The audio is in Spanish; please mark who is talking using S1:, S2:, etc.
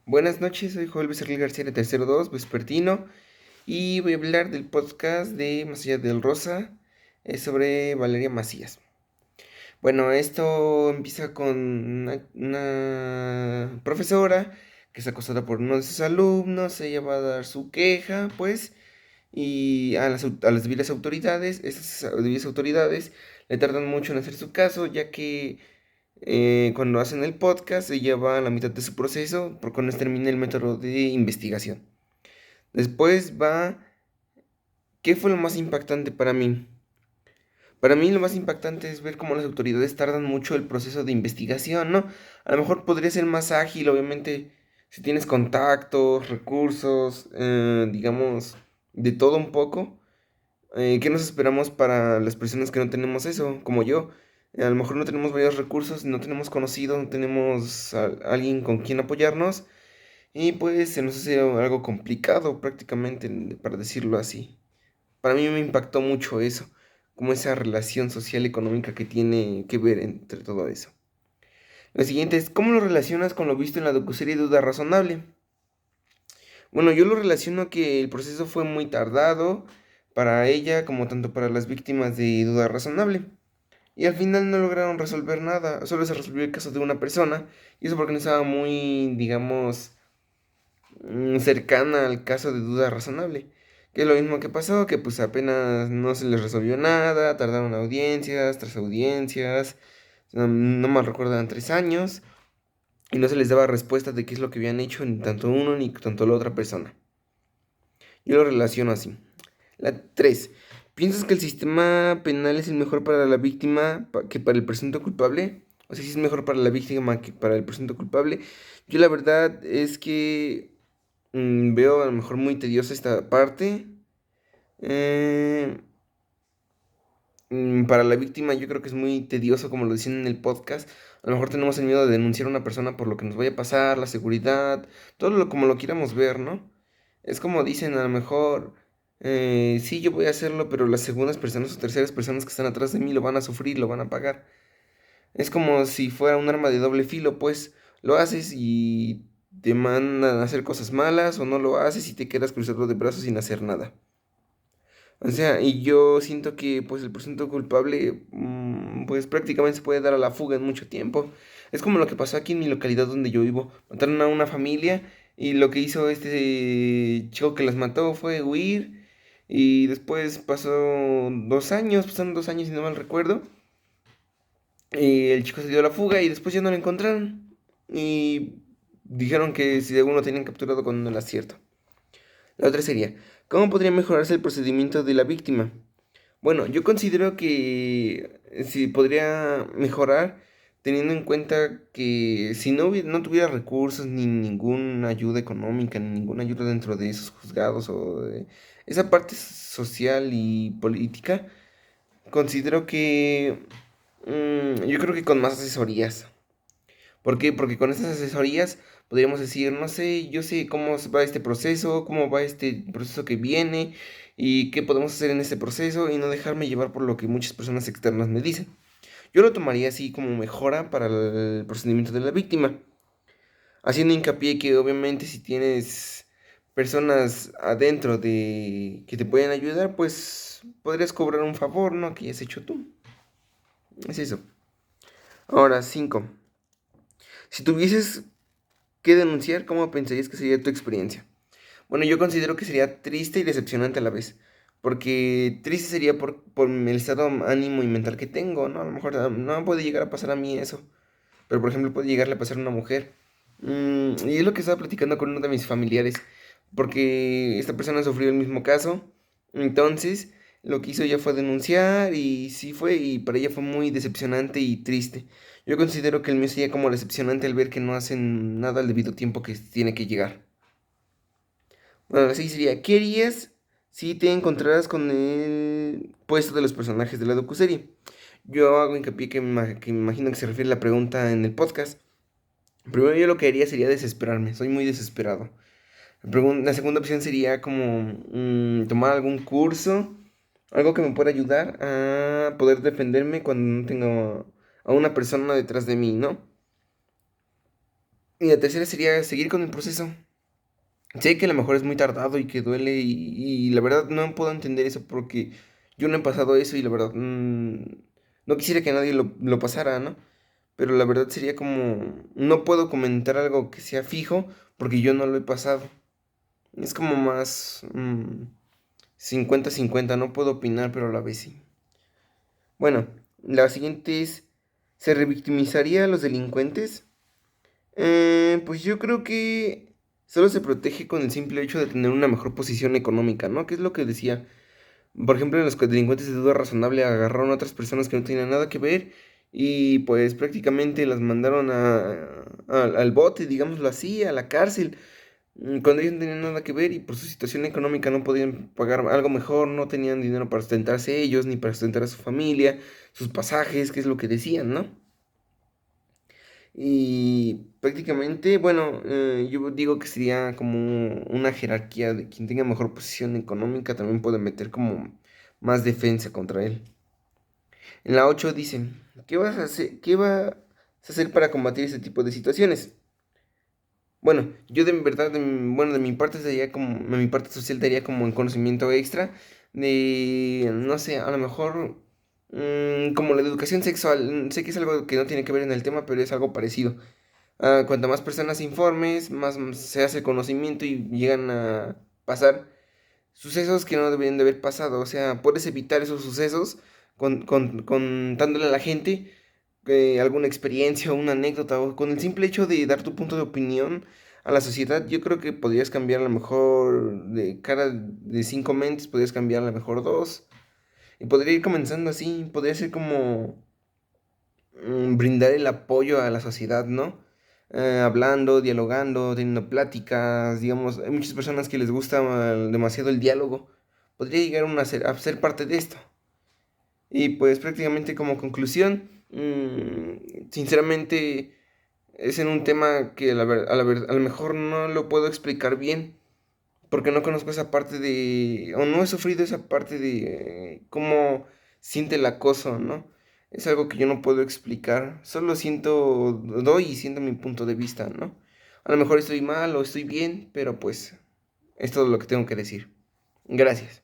S1: Buenas noches, soy Joel Becerril García de Tercero 2, vespertino, y voy a hablar del podcast de Más allá del Rosa, sobre Valeria Macías. Bueno, esto empieza con una profesora que es acosada por uno de sus alumnos. Ella va a dar su queja, pues, y a las debidas autoridades. Esas debidas autoridades le tardan mucho en hacer su caso, ya que cuando hacen el podcast, ella va a la mitad de su proceso, por cuando termina el método de investigación. Después va, ¿qué fue lo más impactante para mí? Para mí lo más impactante es ver cómo las autoridades tardan mucho el proceso de investigación, ¿no? A lo mejor podría ser más ágil, obviamente, si tienes contactos, recursos, digamos, de todo un poco. ¿Qué nos esperamos para las personas que no tenemos eso, como yo? A lo mejor no tenemos varios recursos, no tenemos conocidos, no tenemos alguien con quien apoyarnos, y pues se nos hace algo complicado prácticamente, para decirlo así. Para mí me impactó mucho eso, como esa relación social económica que tiene que ver entre todo eso. Lo siguiente es, ¿cómo lo relacionas con lo visto en la docuserie Duda Razonable? Bueno, yo lo relaciono que el proceso fue muy tardado para ella como tanto para las víctimas de Duda Razonable. Y al final no lograron resolver nada, solo se resolvió el caso de una persona, y eso porque no estaba muy, digamos, cercana al caso de Duda Razonable. Que es lo mismo que pasó, que pues apenas no se les resolvió nada, tardaron audiencias tras audiencias, no mal recuerdan 3 años, y no se les daba respuesta de qué es lo que habían hecho ni tanto uno ni tanto la otra persona. Yo lo relaciono así. La 3. ¿Piensas que el sistema penal es el mejor para la víctima que para el presunto culpable? O sea, si es mejor para la víctima que para el presunto culpable. Yo la verdad es que veo a lo mejor muy tediosa esta parte. Eh, para la víctima yo creo que es muy tedioso, como lo decían en el podcast. A lo mejor tenemos el miedo de denunciar a una persona por lo que nos vaya a pasar, la seguridad, todo lo como lo quieramos ver, ¿no? Es como dicen, a lo mejor, sí, yo voy a hacerlo, pero las segundas personas o terceras personas que están atrás de mí lo van a sufrir, lo van a pagar. Es como si fuera un arma de doble filo, pues lo haces y te mandan a hacer cosas malas, o no lo haces y te quedas cruzado de brazos sin hacer nada. O sea, y yo siento que pues el presunto culpable pues prácticamente se puede dar a la fuga en mucho tiempo. Es como lo que pasó aquí en mi localidad donde yo vivo. Mataron a una familia y lo que hizo este chico que las mató fue huir, y después pasaron 2 años si no mal recuerdo, y el chico se dio a la fuga y después ya no lo encontraron. Y dijeron que si de alguno tenían capturado cuando no era cierto. La otra sería, ¿cómo podría mejorarse el procedimiento de la víctima? Bueno, yo considero que sí podría mejorar teniendo en cuenta que si no tuviera recursos ni ninguna ayuda económica, ni ninguna ayuda dentro de esos juzgados o de esa parte social y política, considero que yo creo que con más asesorías. ¿Por qué? Porque con estas asesorías podríamos decir, no sé, yo sé cómo va este proceso, cómo va este proceso que viene y qué podemos hacer en este proceso, y no dejarme llevar por lo que muchas personas externas me dicen. Yo lo tomaría así como mejora para el procedimiento de la víctima, haciendo hincapié que obviamente si tienes personas adentro de que te pueden ayudar, pues podrías cobrar un favor, ¿no? Que hayas hecho tú. Es eso. Ahora, 5. Si tuvieses que denunciar, ¿cómo pensarías que sería tu experiencia? Bueno, yo considero que sería triste y decepcionante a la vez. Porque triste sería por el estado ánimo y mental que tengo, ¿no? A lo mejor no puede llegar a pasar a mí eso. Pero, por ejemplo, puede llegarle a pasar a una mujer. Y es lo que estaba platicando con uno de mis familiares. Porque esta persona sufrió el mismo caso. Entonces, lo que hizo ella fue denunciar, y sí fue, y para ella fue muy decepcionante y triste. Yo considero que el mío sería como decepcionante al ver que no hacen nada al debido tiempo que tiene que llegar. Bueno, así sería, ¿qué harías si te encontraras con el puesto de los personajes de la docuserie? Yo hago hincapié que me imagino que se refiere a la pregunta en el podcast. Primero, yo lo que haría sería desesperarme, soy muy desesperado. La segunda opción sería como tomar algún curso, algo que me pueda ayudar a poder defenderme cuando no tengo a una persona detrás de mí, ¿no? Y la tercera sería seguir con el proceso. Sé que a lo mejor es muy tardado y que duele y la verdad no puedo entender eso porque yo no he pasado eso y la verdad no quisiera que nadie lo pasara, ¿no? Pero la verdad sería como, no puedo comentar algo que sea fijo porque yo no lo he pasado. Es como más 50-50, no puedo opinar, pero a la vez sí. Bueno, la siguiente es, ¿se revictimizaría a los delincuentes? Pues yo creo que solo se protege con el simple hecho de tener una mejor posición económica, ¿no? Que es lo que decía. Por ejemplo, los delincuentes de duda razonable agarraron a otras personas que no tenían nada que ver y pues prácticamente las mandaron al bote, digámoslo así, a la cárcel, cuando ellos no tenían nada que ver y por su situación económica no podían pagar algo mejor, no tenían dinero para sustentarse ellos ni para sustentar a su familia, sus pasajes, que es lo que decían, ¿no? Y prácticamente, bueno, yo digo que sería como una jerarquía de quien tenga mejor posición económica también puede meter como más defensa contra él. En la 8 dice, ¿qué vas a hacer para combatir este tipo de situaciones? Bueno, yo de verdad, bueno, de mi parte sería como, de mi parte social daría como un conocimiento extra de, no sé, a lo mejor como la educación sexual. Sé que es algo que no tiene que ver en el tema, pero es algo parecido. Cuanto más personas informes, más se hace conocimiento y llegan a pasar sucesos que no deberían de haber pasado. O sea, puedes evitar esos sucesos contándole a la gente alguna experiencia o una anécdota o con el simple hecho de dar tu punto de opinión a la sociedad. Yo creo que podrías cambiar a lo mejor de cara de 5 mentes, podrías cambiar a lo mejor dos. Y podría ir comenzando así, podría ser como brindar el apoyo a la sociedad, ¿no? Hablando, dialogando, teniendo pláticas, digamos, hay muchas personas que les gusta demasiado el diálogo. Podría llegar a ser parte de esto. Y pues prácticamente como conclusión, sinceramente es en un tema que a lo mejor no lo puedo explicar bien, porque no conozco esa parte de, o no he sufrido esa parte de cómo siente el acoso, ¿no? Es algo que yo no puedo explicar, solo doy y siento mi punto de vista, ¿no? A lo mejor estoy mal o estoy bien, pero pues es todo lo que tengo que decir. Gracias.